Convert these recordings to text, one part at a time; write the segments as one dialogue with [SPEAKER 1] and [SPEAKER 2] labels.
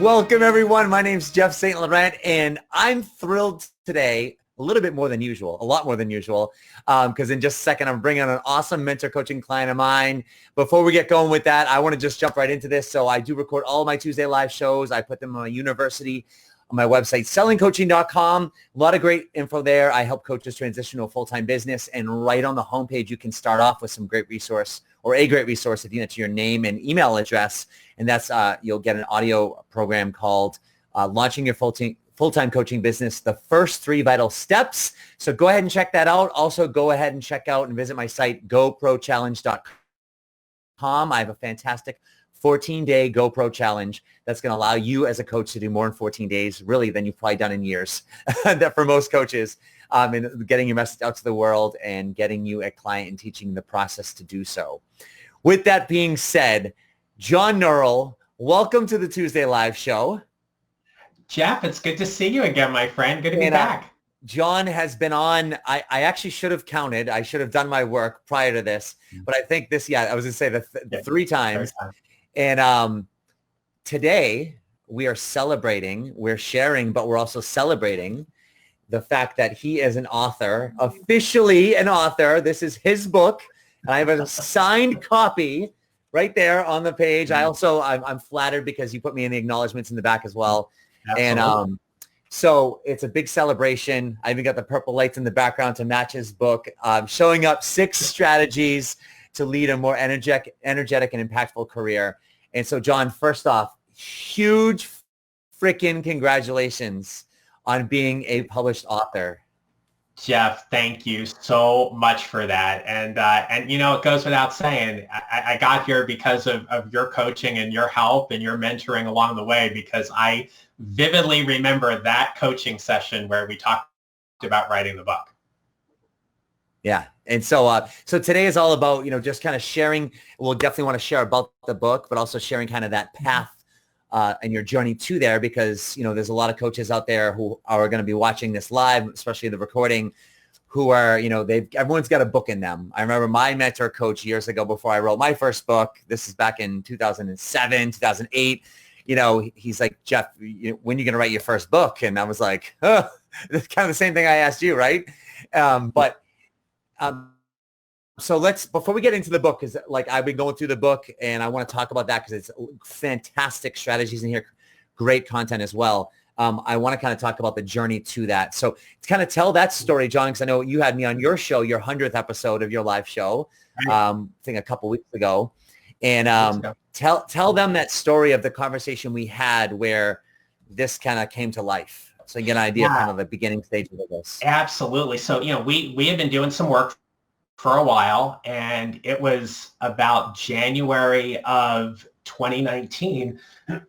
[SPEAKER 1] Welcome, everyone. My name's Jeff St. Laurent, and I'm thrilled today, a little bit more than usual, a lot more than usual, because in just a second, I'm bringing on an awesome mentor coaching client of mine. Before we get going with that, I want to just jump right into this. So I do record all of my Tuesday live shows. I put them on my university, on my website, sellingcoaching.com. A lot of great info there. I help coaches transition to a full-time business, and right on the homepage, you can start off with some great resource, or a great resource if you enter your name and email address. And that's, you'll get an audio program called Launching Your Full-Time Coaching Business, the First 3 Vital Steps. So go ahead and check that out. Also, go ahead and check out and visit my site, GoProChallenge.com. I have a fantastic 14-day GoPro challenge that's going to allow you as a coach to do more in 14 days, really, than you've probably done in years, that for most coaches, in getting your message out to the world and getting you a client and teaching the process to do so. With that being said, John Neral, welcome to the Tuesday Live Show.
[SPEAKER 2] Jeff, it's good to see you again, my friend. Good to be back.
[SPEAKER 1] John has been on, I actually should have counted. I should have done my work prior to this, but I think this, I was going to say the 3 times. And today we are celebrating, we're sharing, but we're also celebrating the fact that he is an author, officially an author. This is his book. And I have a signed copy right there on the page. I'm flattered because you put me in the acknowledgments in the back as well. Absolutely. And so it's a big celebration. I even got the purple lights in the background to match his book, showing up 6 strategies to lead a more energetic and impactful career. And so, John, first off, huge freaking congratulations on being a published author.
[SPEAKER 2] Jeff, thank you so much for that. And you know, it goes without saying, I got here because of your coaching and your help and your mentoring along the way, because I vividly remember that coaching session where we talked about writing the book.
[SPEAKER 1] Yeah. And so today is all about, just kind of sharing. We'll definitely want to share about the book, but also sharing kind of that path and your journey to there, because, there's a lot of coaches out there who are going to be watching this live, especially the recording, who are, everyone's got a book in them. I remember my mentor coach years ago, before I wrote my first book, this is back in 2007, 2008, he's like, Jeff, when are you going to write your first book? And I was like, oh, that's kind of the same thing I asked you. Right. So before we get into the book, because I've been going through the book and I want to talk about that because it's fantastic strategies in here, great content as well. I want to kind of talk about the journey to that. So to kind of tell that story, John, because I know you had me on your show, your 100th episode of your live show, I think a couple weeks ago. And tell them that story of the conversation we had where this kind of came to life. So you get an idea of kind of the beginning stages of this.
[SPEAKER 2] Absolutely. So, we had been doing some work for a while, and it was about January of 2019,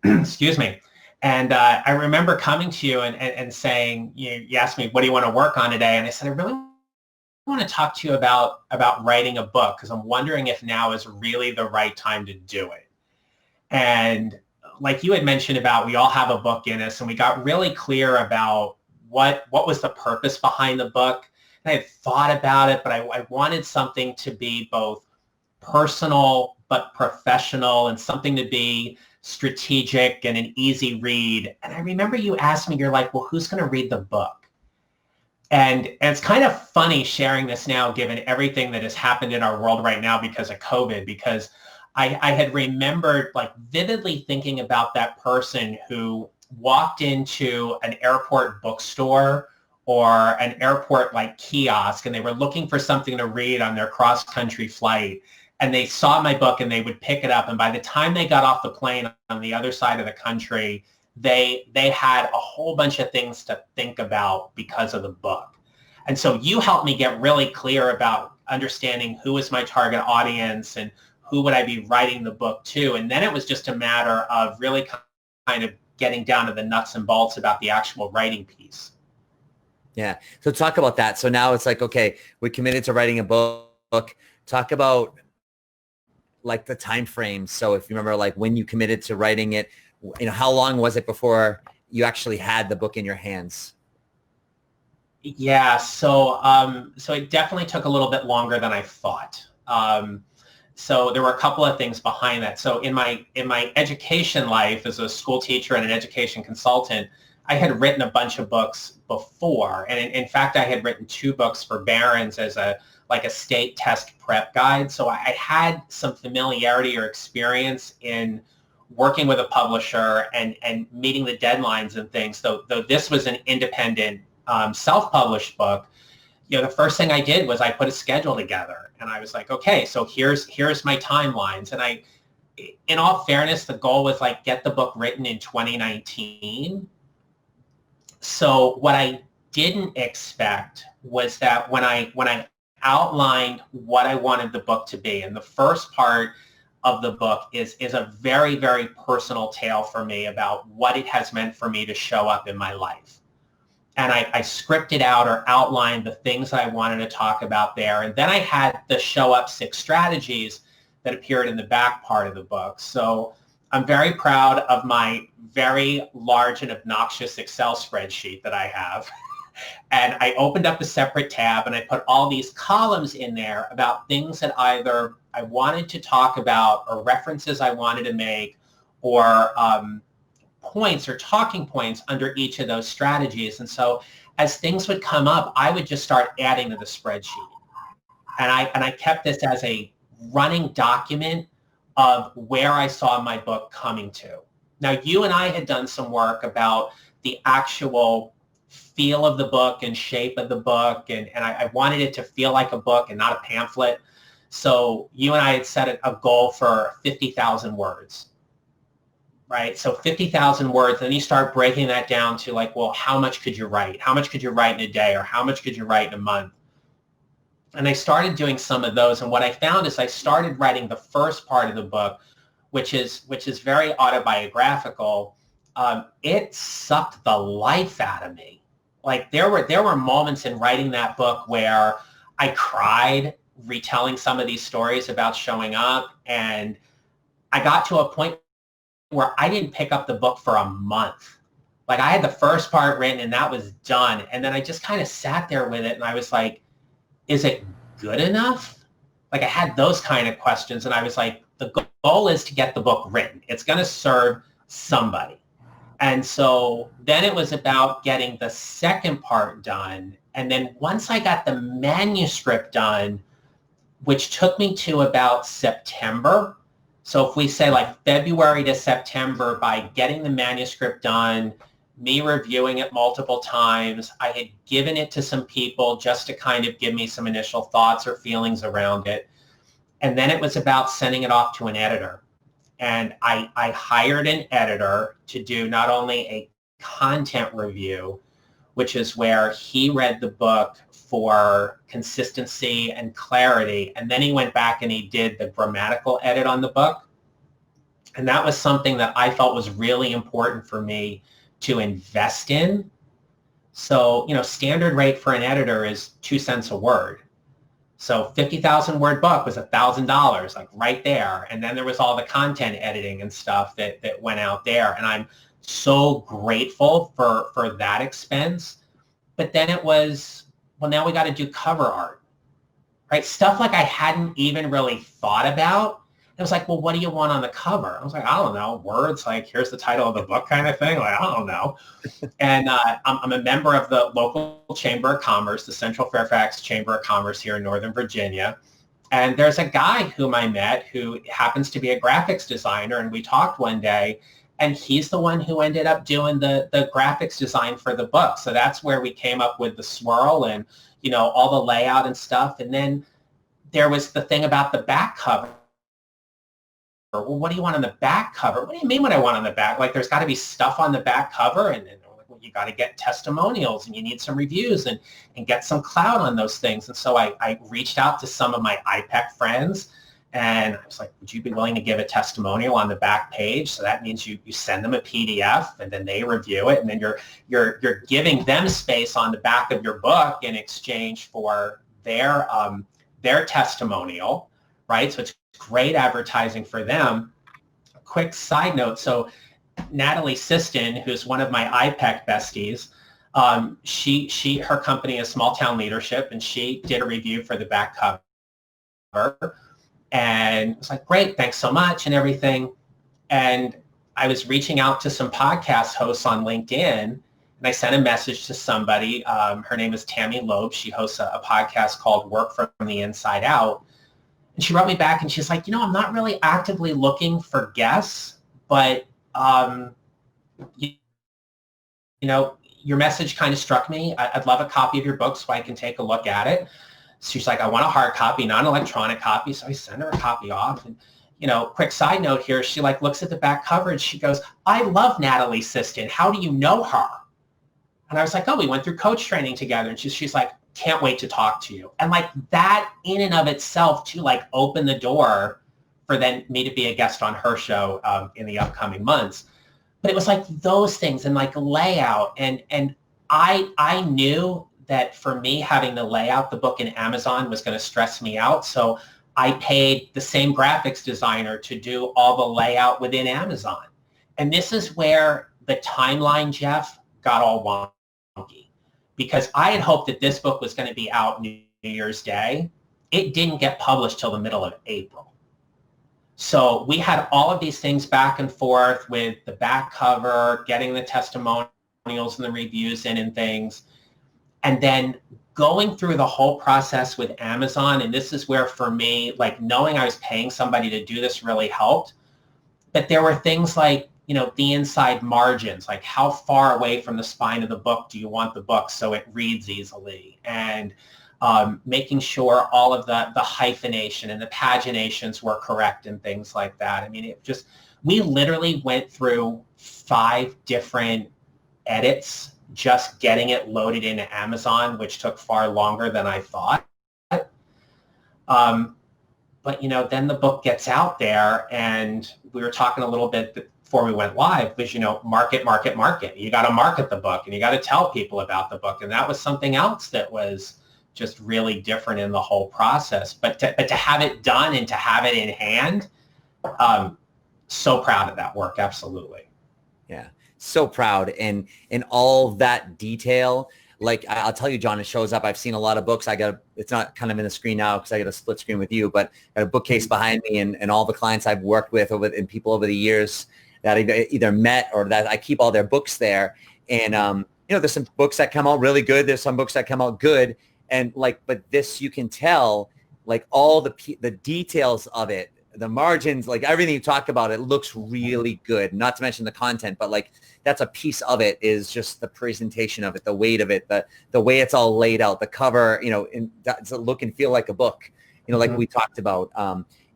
[SPEAKER 2] excuse me. And I remember coming to you and saying, you asked me, what do you want to work on today? And I said, I really want to talk to you about writing a book, because I'm wondering if now is really the right time to do it. And like you had mentioned about, we all have a book in us, and we got really clear about what was the purpose behind the book. And I had thought about it, but I wanted something to be both personal but professional, and something to be strategic and an easy read. And I remember you asked me, you're like, well, who's going to read the book? And it's kind of funny sharing this now, given everything that has happened in our world right now because of COVID, because I had remembered vividly thinking about that person who walked into an airport bookstore or an airport kiosk, and they were looking for something to read on their cross-country flight. And they saw my book and they would pick it up. And by the time they got off the plane on the other side of the country, they had a whole bunch of things to think about because of the book. And so you helped me get really clear about understanding who is my target audience and who would I be writing the book to. And then it was just a matter of really kind of getting down to the nuts and bolts about the actual writing piece.
[SPEAKER 1] Yeah. So talk about that. So now it's okay, we're committed to writing a book. Talk about the time frame. So if you remember, when you committed to writing it, how long was it before you actually had the book in your hands?
[SPEAKER 2] Yeah. So it definitely took a little bit longer than I thought. so there were a couple of things behind that. So in my education life as a school teacher and an education consultant, I had written a bunch of books before. And in fact, I had written 2 books for Barron's as a state test prep guide. So I had some familiarity or experience in working with a publisher and meeting the deadlines and things. Though this was an independent self-published book, the first thing I did was I put a schedule together, and I was like, okay, so here's my timelines. And in all fairness, the goal was get the book written in 2019. So what I didn't expect was that when I outlined what I wanted the book to be, and the first part of the book is a very, very personal tale for me about what it has meant for me to show up in my life. And I scripted out or outlined the things that I wanted to talk about there. And then I had the show up 6 strategies that appeared in the back part of the book. So I'm very proud of my very large and obnoxious Excel spreadsheet that I have. And I opened up a separate tab and I put all these columns in there about things that either I wanted to talk about or references I wanted to make, or points or talking points under each of those strategies. And so as things would come up, I would just start adding to the spreadsheet. And I kept this as a running document of where I saw my book coming to. Now, you and I had done some work about the actual feel of the book and shape of the book, and I wanted it to feel like a book and not a pamphlet. So you and I had set a goal for 50,000 words. Right? So 50,000 words, then you start breaking that down to well, how much could you write? How much could you write in a day, or how much could you write in a month? And I started doing some of those, and what I found is I started writing the first part of the book, which is very autobiographical. It sucked the life out of me. There were moments in writing that book where I cried retelling some of these stories about showing up, and I got to a point where I didn't pick up the book for a month. I had the first part written and that was done. And then I just kind of sat there with it and I was like, is it good enough? I had those kind of questions, and I was like, the goal is to get the book written. It's going to serve somebody. And so then it was about getting the second part done. And then once I got the manuscript done, which took me to about September. So if we say February to September, by getting the manuscript done, me reviewing it multiple times, I had given it to some people just to kind of give me some initial thoughts or feelings around it. And then it was about sending it off to an editor. And I hired an editor to do not only a content review, which is where he read the book for consistency and clarity, and then he went back and he did the grammatical edit on the book. And that was something that I felt was really important for me to invest in. So, standard rate for an editor is 2 cents a word. So 50,000 word book was $1,000, right there. And then there was all the content editing and stuff that went out there. And I'm so grateful for that expense. But then it was, well, now we got to do cover art, right? Stuff I hadn't even really thought about. It was well, what do you want on the cover? I was I don't know, words, here's the title of the book kind of thing. I don't know. And I'm a member of the local Chamber of Commerce, the Central Fairfax Chamber of Commerce here in Northern Virginia. And there's a guy whom I met who happens to be a graphics designer, and we talked one day, and he's the one who ended up doing the graphics design for the book. So that's where we came up with the swirl and, all the layout and stuff. And then there was the thing about the back cover. Well, what do you want on the back cover? What do you mean what I want on the back? There's got to be stuff on the back cover, and well, you got to get testimonials, and you need some reviews and get some clout on those things. And so I reached out to some of my IPEC friends, and I was like, would you be willing to give a testimonial on the back page? So that means you send them a PDF, and then they review it, and then you're giving them space on the back of your book in exchange for their testimonial, right? So it's great advertising for them. Quick side note. So Natalie Siston, who's one of my IPEC besties, her company is Small Town Leadership, and she did a review for the back cover. And it was like, great, thanks so much and everything. And I was reaching out to some podcast hosts on LinkedIn, and I sent a message to somebody. Her name is Tammy Loeb. She hosts a podcast called Work from the Inside Out. And she wrote me back and she's like, I'm not really actively looking for guests, but, your message kind of struck me. I'd love a copy of your book so I can take a look at it. So she's like, I want a hard copy, not an electronic copy. So I send her a copy off. And, quick side note here, she looks at the back cover and she goes, I love Natalie Siston. How do you know her? And I was like, oh, we went through coach training together. And she's like, can't wait to talk to you. And that in and of itself to open the door for then me to be a guest on her show in the upcoming months. But it was those things and layout. And I knew that for me, having the layout, the book in Amazon was going to stress me out. So I paid the same graphics designer to do all the layout within Amazon. And this is where the timeline, Jeff, got all wonky. Because I had hoped that this book was going to be out New Year's Day. It didn't get published till the middle of April. So we had all of these things back and forth with the back cover, getting the testimonials and the reviews in and things. And then going through the whole process with Amazon, and this is where for me, knowing I was paying somebody to do this really helped. But there were things the inside margins, how far away from the spine of the book do you want the book so it reads easily? And making sure all of the hyphenation and the paginations were correct and things like that. I mean, we literally went through 5 different edits just getting it loaded into Amazon, which took far longer than I thought. But, then the book gets out there, and we were talking a little bit before we went live, because, market. You got to market the book, and you got to tell people about the book. And that was something else that was just really different in the whole process. But to have it done and to have it in hand, so proud of that work. Absolutely.
[SPEAKER 1] Yeah. So proud. And in all that detail, I'll tell you, John, it shows up. I've seen a lot of books. It's not kind of in the screen now because I got a split screen with you, but I got a bookcase behind me and all the clients I've worked with and people over the years that I either met or that I keep all their books there. And, there's some books that come out really good. There's some books that come out good. And but this, you can tell all the details of it, the margins, everything you talked about, it looks really good. Not to mention the content, but that's a piece of it, is just the presentation of it, the weight of it, the way it's all laid out, the cover, does it look and feel like a book, we talked about,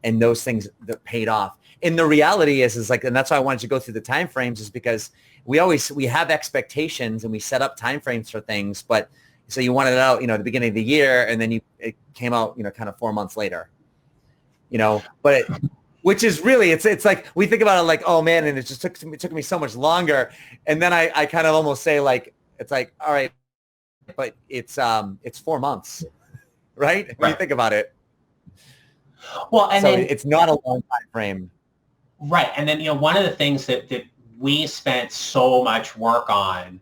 [SPEAKER 1] and those things that paid off. And the reality is and that's why I wanted to go through the time frames, is because we have expectations and we set up time frames for things, but so you wanted it out, at the beginning of the year, and then it came out, kind of 4 months later. But which is really, it's we think about it oh man, and it just took me so much longer. And then I kind of almost say it's all right, but it's 4 months, right? When you think about it.
[SPEAKER 2] Well, and
[SPEAKER 1] so
[SPEAKER 2] then,
[SPEAKER 1] it's not a long time frame.
[SPEAKER 2] Right. And then, one of the things that we spent so much work on,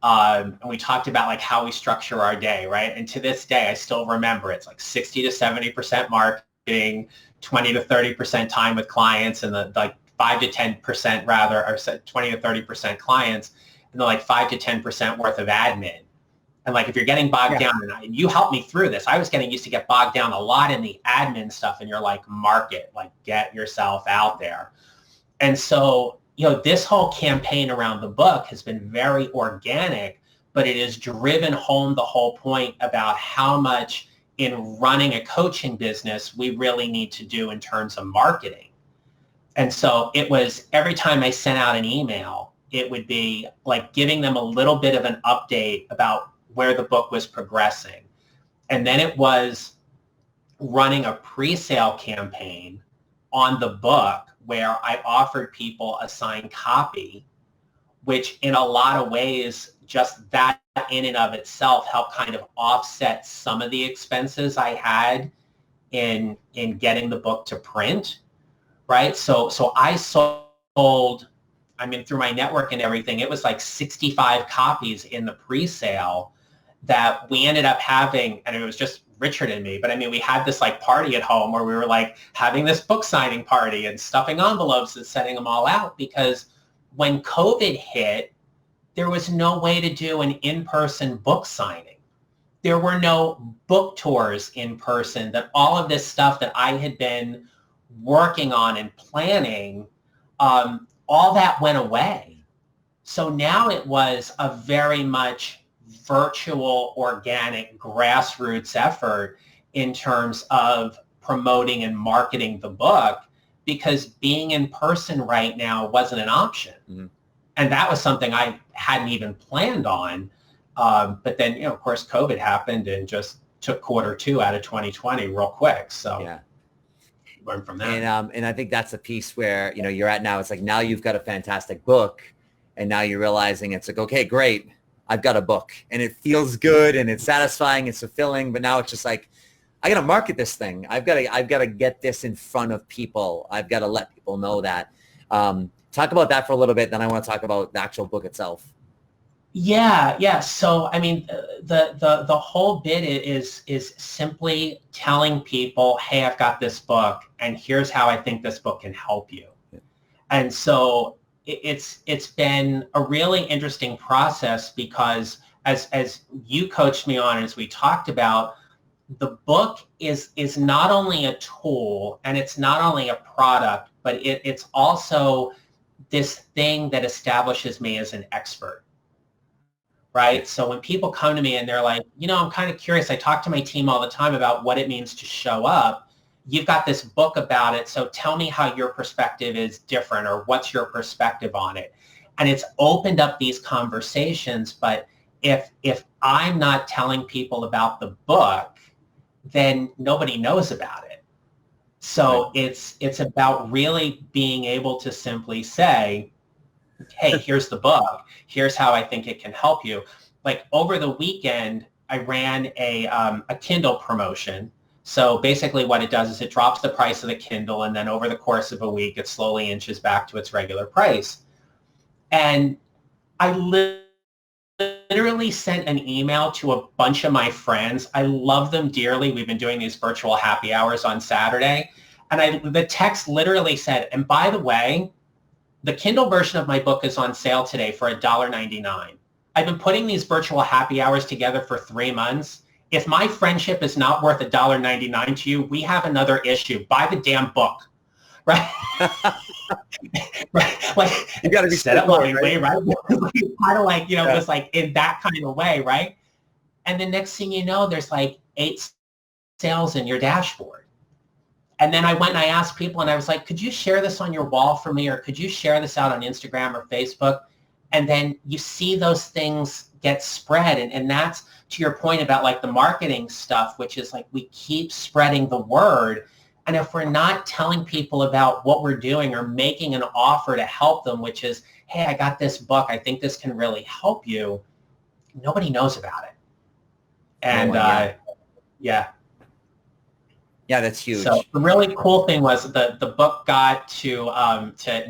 [SPEAKER 2] and we talked about how we structure our day, right? And to this day, I still remember it's 60 to 70% marketing, 20 to 30% time with clients, and the 5 to 10% rather, or 20 to 30% clients, and the 5 to 10% worth of admin. And if you're getting bogged down, and you helped me through this, I was getting used to get bogged down a lot in the admin stuff, and you're market, get yourself out there. And so, this whole campaign around the book has been very organic, but it has driven home the whole point about how much in running a coaching business we really need to do in terms of marketing. And so it was every time I sent out an email, it would be giving them a little bit of an update about where the book was progressing. And then it was running a pre-sale campaign on the book where I offered people a signed copy, which in a lot of ways, just that in and of itself helped kind of offset some of the expenses I had in getting the book to print, right? So I sold, through my network and everything, it was 65 copies in the pre-sale that we ended up having, and it was just Richard and me, but I mean, we had this like party at home where we were like having this book signing party and stuffing envelopes and sending them all out, because when COVID hit, there was no way to do an in-person book signing. There were no book tours in person. That all of this stuff that I had been working on and planning, all that went away. So now it was a very much virtual, organic, grassroots effort in terms of promoting and marketing the book, because being in person right now wasn't an option. Mm-hmm. And that was something I hadn't even planned on. But then, you know, of course, COVID happened and just took Q2 out of 2020 real quick. So
[SPEAKER 1] yeah,
[SPEAKER 2] learn from that.
[SPEAKER 1] And I think that's a piece where, you know, you're at now. It's like, now you've got a fantastic book, and now you're realizing it's like, okay, great, I've got a book, and it feels good and it's satisfying, it's fulfilling. But now it's just like, I got to market this thing. I've got to get this in front of people. I've got to let people know that. Talk about that for a little bit. Then I want to talk about the actual book itself.
[SPEAKER 2] Yeah. So, I mean, the whole bit is simply telling people, hey, I've got this book, and here's how I think this book can help you. Yeah. And so it's been a really interesting process, because as you coached me on, as we talked about, the book is not only a tool and it's not only a product, but it's also this thing that establishes me as an expert, right? So when people come to me and they're like, you know, I'm kind of curious, I talk to my team all the time about what it means to show up. You've got this book about it, so tell me how your perspective is different, or what's your perspective on it? And it's opened up these conversations. But if I'm not telling people about the book, then nobody knows about it. So right. It's about really being able to simply say, hey, here's the book. Here's how I think it can help you. Like over the weekend, I ran a Kindle promotion. So basically what it does is it drops the price of the Kindle, and then over the course of a week, it slowly inches back to its regular price. And I literally sent an email to a bunch of my friends. I love them dearly. We've been doing these virtual happy hours on Saturday. And the text literally said, and by the way, the Kindle version of my book is on sale today for $1.99. I've been putting these virtual happy hours together for 3 months. If my friendship is not worth $1.99 to you, we have another issue. Buy the damn book, right? Right? Like,
[SPEAKER 1] you got to be
[SPEAKER 2] set it lovingly, right? Kind of like, you know, just like in that kind of way, right? And the next thing you know, there's like 8 sales in your dashboard. And then I went and I asked people, and I was like, could you share this on your wall for me, or could you share this out on Instagram or Facebook? And then you see those things get spread. And that's to your point about like the marketing stuff, which is like we keep spreading the word. And if we're not telling people about what we're doing or making an offer to help them, which is, hey, I got this book, I think this can really help you, nobody knows about it. And
[SPEAKER 1] yeah, that's huge.
[SPEAKER 2] So the really cool thing was the book got to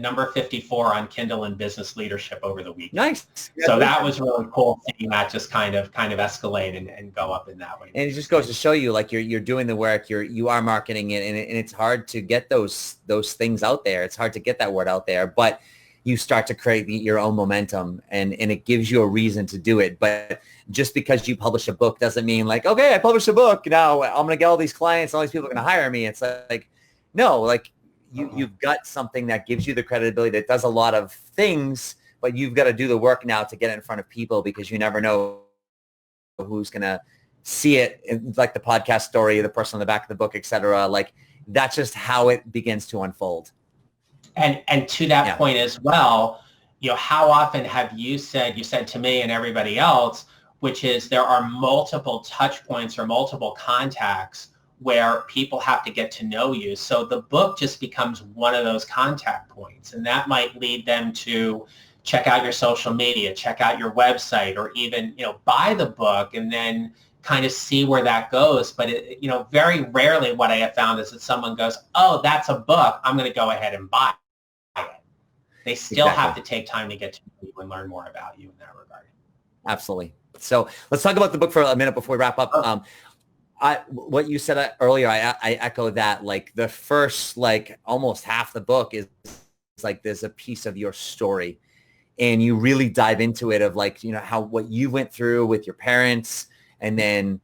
[SPEAKER 2] number 54 on Kindle and Business Leadership over the weekend.
[SPEAKER 1] Nice.
[SPEAKER 2] So that was really cool, seeing that just kind of escalate and go up in that way.
[SPEAKER 1] And it just goes to show you, like, you're doing the work, you are marketing it, and it's hard to get those things out there. It's hard to get that word out there, but you start to create your own momentum, and it gives you a reason to do it. But just because you publish a book doesn't mean like, okay, I published a book, now I'm going to get all these clients, all these people are going to hire me. It's like, no, like you've got something that gives you the credibility, that does a lot of things, but you've got to do the work now to get it in front of people, because you never know who's going to see it, in, like the podcast story, the person on the back of the book, etc. Like, that's just how it begins to unfold.
[SPEAKER 2] And to that point as well, you know, how often have you said to me and everybody else, which is there are multiple touch points or multiple contacts where people have to get to know you. So the book just becomes one of those contact points, and that might lead them to check out your social media, check out your website, or even, you know, buy the book and then kind of see where that goes. But it, you know, very rarely what I have found is that someone goes, oh, that's a book, I'm going to go ahead and buy it. They still have to take time to get to know you and learn more about you in that regard.
[SPEAKER 1] Absolutely. So let's talk about the book for a minute before we wrap up. what you said earlier, I echo that. Like the first, like almost half the book is like there's a piece of your story, and you really dive into it of like, you know, how what you went through with your parents, and then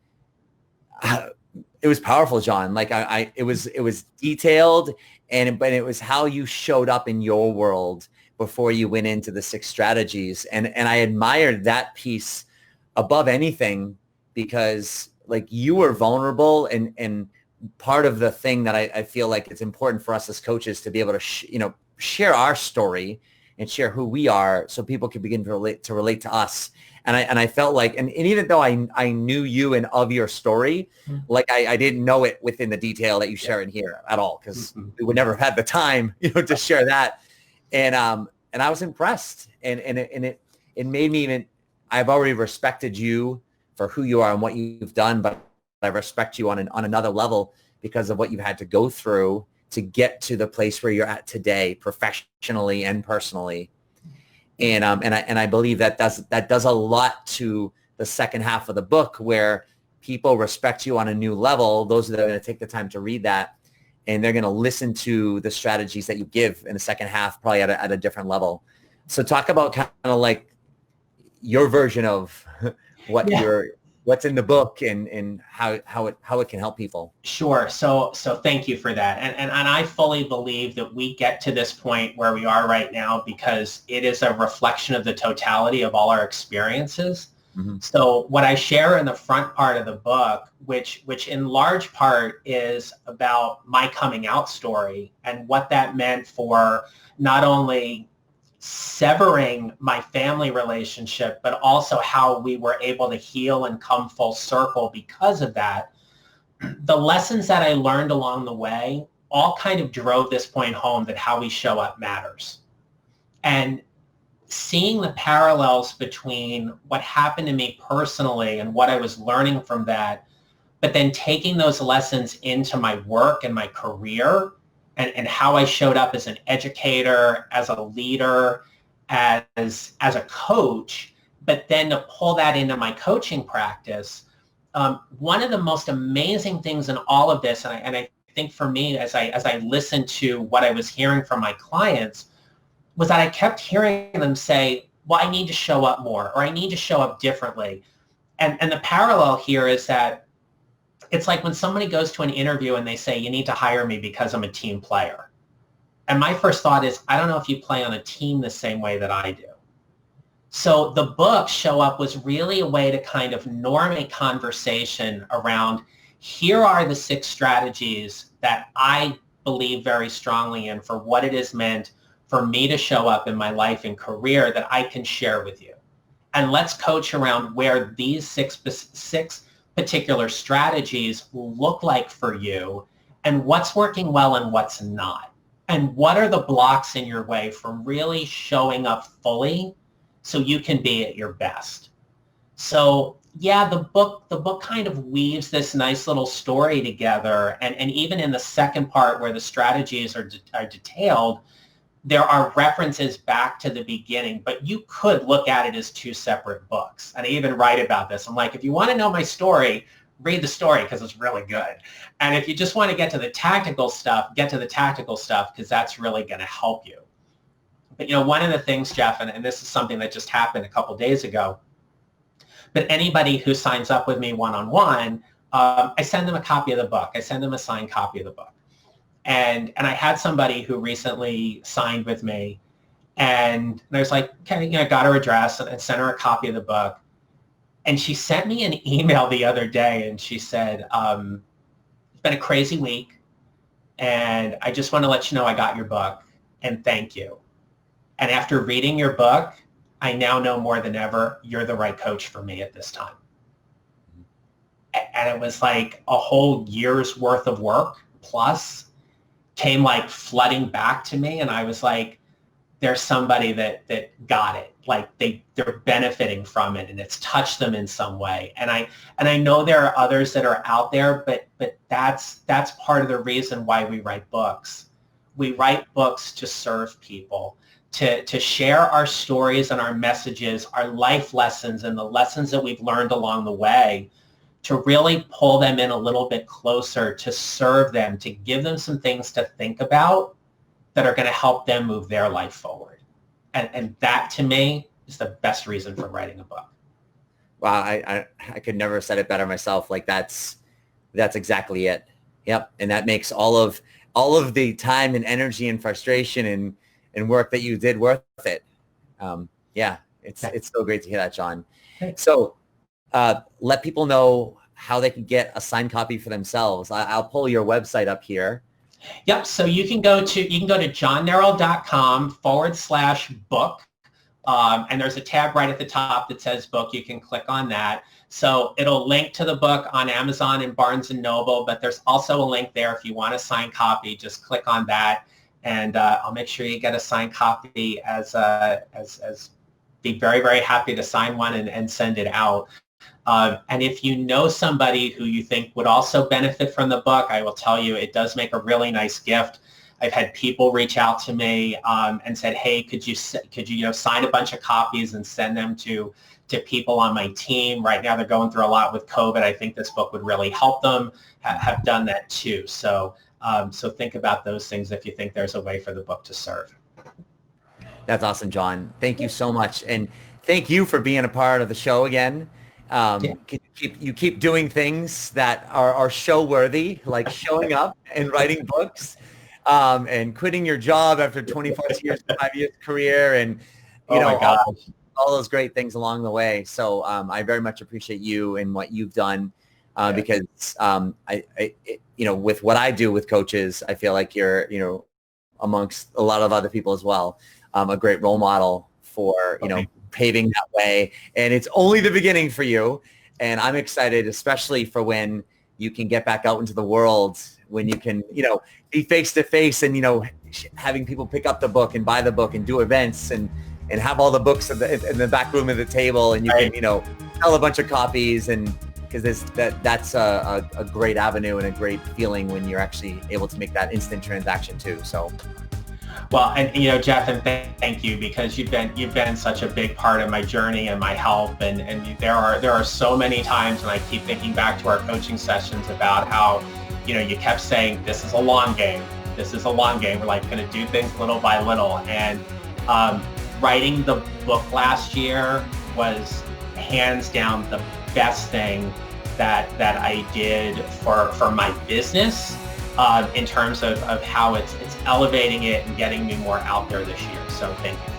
[SPEAKER 1] it was powerful, John. Like it was detailed, but it was how you showed up in your world before you went into the 6 strategies, and I admired that piece above anything, because like you were vulnerable, and part of the thing that I feel like it's important for us as coaches to be able to share our story and share who we are, so people can begin to relate to us. And I felt like, and even though I knew you and of your story, like I didn't know it within the detail that you share in here at all, because we would never have had the time, to share that. And I was impressed, and it made me even, I've already respected you for who you are and what you've done, but I respect you on another level because of what you've had to go through to get to the place where you're at today, professionally and personally. And I believe that does a lot to the second half of the book, where people respect you on a new level. Those that are going to take the time to read that, and they're going to listen to the strategies that you give in the second half, probably at a different level. So talk about kind of like your version of what's in the book, and how it can help people.
[SPEAKER 2] Sure. So thank you for that. And I fully believe that we get to this point where we are right now because it is a reflection of the totality of all our experiences. Mm-hmm. So what I share in the front part of the book, which in large part is about my coming out story and what that meant for not only severing my family relationship, but also how we were able to heal and come full circle because of that. The lessons that I learned along the way all kind of drove this point home, that how we show up matters. And seeing the parallels between what happened to me personally and what I was learning from that, but then taking those lessons into my work and my career, and how I showed up as an educator, as a leader, as a coach, but then to pull that into my coaching practice. One of the most amazing things in all of this, and I think for me, as I listened to what I was hearing from my clients, was that I kept hearing them say, well, I need to show up more, or I need to show up differently. And the parallel here is that it's like when somebody goes to an interview and they say, you need to hire me because I'm a team player. And my first thought is, I don't know if you play on a team the same way that I do. So the book Show Up was really a way to kind of norm a conversation around, here are the 6 strategies that I believe very strongly in for what it has meant for me to show up in my life and career that I can share with you. And let's coach around where these six particular strategies look like for you, and what's working well and what's not. And what are the blocks in your way from really showing up fully so you can be at your best. So yeah, the book kind of weaves this nice little story together. And even in the second part where the strategies are detailed, there are references back to the beginning, but you could look at it as 2 separate books. And I even write about this. I'm like, if you want to know my story, read the story because it's really good. And if you just want to get to the tactical stuff, get to the tactical stuff because that's really going to help you. But one of the things, Jeff, and this is something that just happened a couple days ago, but anybody who signs up with me one-on-one, I send them a copy of the book. I send them a signed copy of the book. And I had somebody who recently signed with me, and I was like, okay, got her address and sent her a copy of the book. And she sent me an email the other day, and she said, it's been a crazy week, and I just want to let you know I got your book, and thank you. And after reading your book, I now know more than ever you're the right coach for me at this time. And it was like a whole year's worth of work plus came like flooding back to me, and I was like, there's somebody that got it. Like they're benefiting from it, and it's touched them in some way. And I know there are others that are out there, but that's part of the reason why we write books. We write books to serve people, to share our stories and our messages, our life lessons and the lessons that we've learned along the way, to really pull them in a little bit closer, to serve them, to give them some things to think about that are going to help them move their life forward. And that, to me, is the best reason for writing a book.
[SPEAKER 1] Wow, I could never have said it better myself. Like that's exactly it. Yep. And that makes all of the time and energy and frustration and work that you did worth it. Yeah, it's so great to hear that, John.
[SPEAKER 2] Thanks.
[SPEAKER 1] So let people know how they can get a signed copy for themselves. I'll pull your website up here.
[SPEAKER 2] Yep. So you can go to johnneral.com/book. And there's a tab right at the top that says book. You can click on that. So it'll link to the book on Amazon and Barnes & Noble, but there's also a link there if you want a signed copy. Just click on that, and I'll make sure you get a signed copy as be very, very happy to sign one and send it out. And if you know somebody who you think would also benefit from the book, I will tell you it does make a really nice gift. I've had people reach out to me and said, "Hey, could you sign a bunch of copies and send them to people on my team? Right now, they're going through a lot with COVID. I think this book would really help them." Have done that too. So think about those things if you think there's a way for the book to serve.
[SPEAKER 1] That's awesome, John. Thank you so much, and thank you for being a part of the show again. You keep doing things that are show worthy, like showing up and writing books. And quitting your job after 25 years, 5 years career, and all those great things along the way. So I very much appreciate you and what you've done because with what I do with coaches, I feel like you're amongst a lot of other people as well, a great role model for paving that way. And it's only the beginning for you. And I'm excited, especially for when you can get back out into the world, when you can, be face to face and, having people pick up the book and buy the book and do events and have all the books in the back room of the table, and you can, sell a bunch of copies, and because that's a great avenue and a great feeling when you're actually able to make that instant transaction too. So.
[SPEAKER 2] Well, and Jeff, and thank you, because you've been such a big part of my journey and my help, and there are so many times when I keep thinking back to our coaching sessions about how you kept saying, this is a long game. This is a long game. We're like going to do things little by little. And writing the book last year was hands down the best thing that I did for my business in terms of how it's elevating it and getting me more out there this year. So thank you.